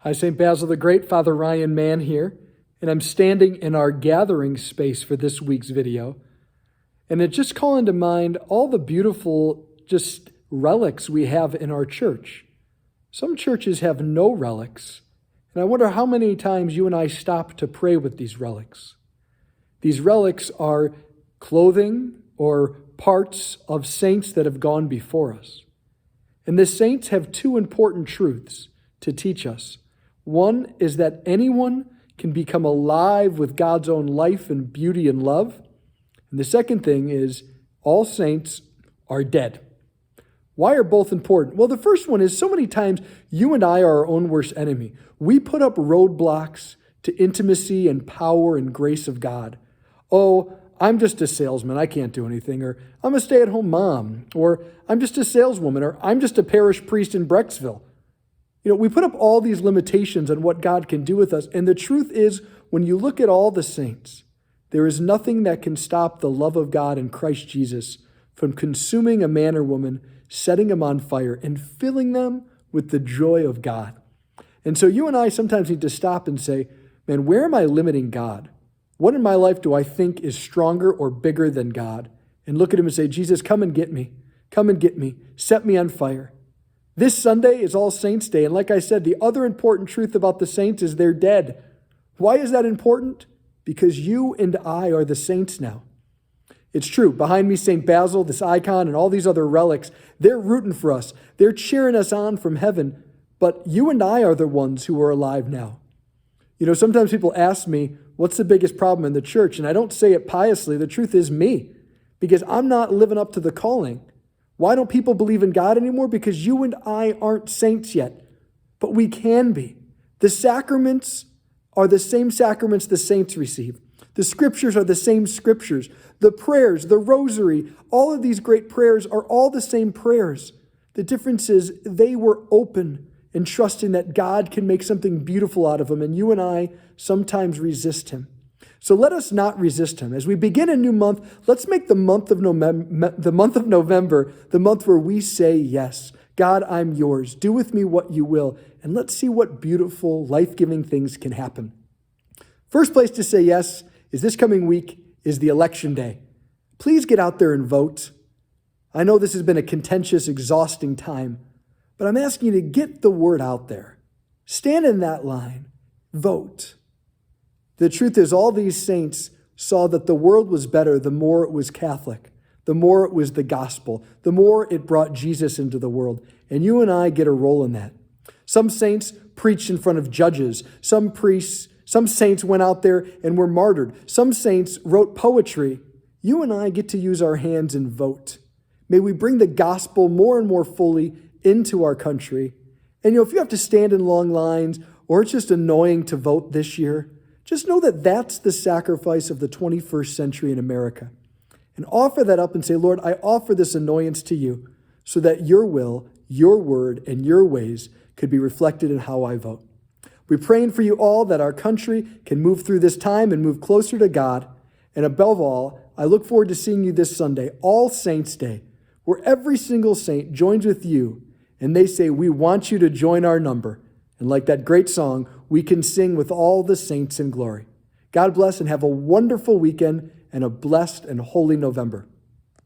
Hi, St. Basil the Great, Father Ryan Mann here, and I'm standing in our gathering space for this week's video. And it's just calling to mind all the beautiful just relics we have in our church. Some churches have no relics, and I wonder how many times you and I stop to pray with these relics. These relics are clothing or parts of saints that have gone before us. And the saints have two important truths to teach us. One is that anyone can become alive with God's own life and beauty and love. And the second thing is all saints are dead. Why are both important? Well, the first one is so many times you and I are our own worst enemy. We put up roadblocks to intimacy and power and grace of God. Oh, I'm just a salesman, I can't do anything. Or I'm a stay-at-home mom. Or I'm just a saleswoman. Or I'm just a parish priest in Brecksville. We put up all these limitations on what God can do with us. And the truth is, when you look at all the saints, there is nothing that can stop the love of God in Christ Jesus from consuming a man or woman, setting them on fire, and filling them with the joy of God. And so you and I sometimes need to stop and say, man, where am I limiting God? What in my life do I think is stronger or bigger than God? And look at him and say, Jesus, come and get me. Come and get me. Set me on fire. This Sunday is All Saints' Day, and like I said, the other important truth about the saints is they're dead. Why is that important? Because you and I are the saints now. It's true. Behind me, St. Basil, this icon, and all these other relics, they're rooting for us. They're cheering us on from heaven, but you and I are the ones who are alive now. Sometimes people ask me, what's the biggest problem in the church? And I don't say it piously. The truth is me, because I'm not living up to the calling. Why don't people believe in God anymore? Because you and I aren't saints yet, but we can be. The sacraments are the same sacraments the saints receive. The scriptures are the same scriptures. The prayers, the rosary, all of these great prayers are all the same prayers. The difference is they were open and trusting that God can make something beautiful out of them, and you and I sometimes resist him. So let us not resist him. As we begin a new month, let's make the month of November the month where we say yes. God, I'm yours. Do with me what you will. And let's see what beautiful, life-giving things can happen. First place to say yes is this coming week is the election day. Please get out there and vote. I know this has been a contentious, exhausting time, but I'm asking you to get the word out there. Stand in that line. Vote. The truth is, all these saints saw that the world was better the more it was Catholic, the more it was the gospel, the more it brought Jesus into the world. And you and I get a role in that. Some saints preached in front of judges. Some saints went out there and were martyred. Some saints wrote poetry. You and I get to use our hands and vote. May we bring the gospel more and more fully into our country. And if you have to stand in long lines or it's just annoying to vote this year, just know that that's the sacrifice of the 21st century in America. And offer that up and say, Lord, I offer this annoyance to you so that your will, your word, and your ways could be reflected in how I vote. We're praying for you all that our country can move through this time and move closer to God. And above all, I look forward to seeing you this Sunday, All Saints' Day, where every single saint joins with you and they say, we want you to join our number. And like that great song, we can sing with all the saints in glory. God bless and have a wonderful weekend and a blessed and holy November.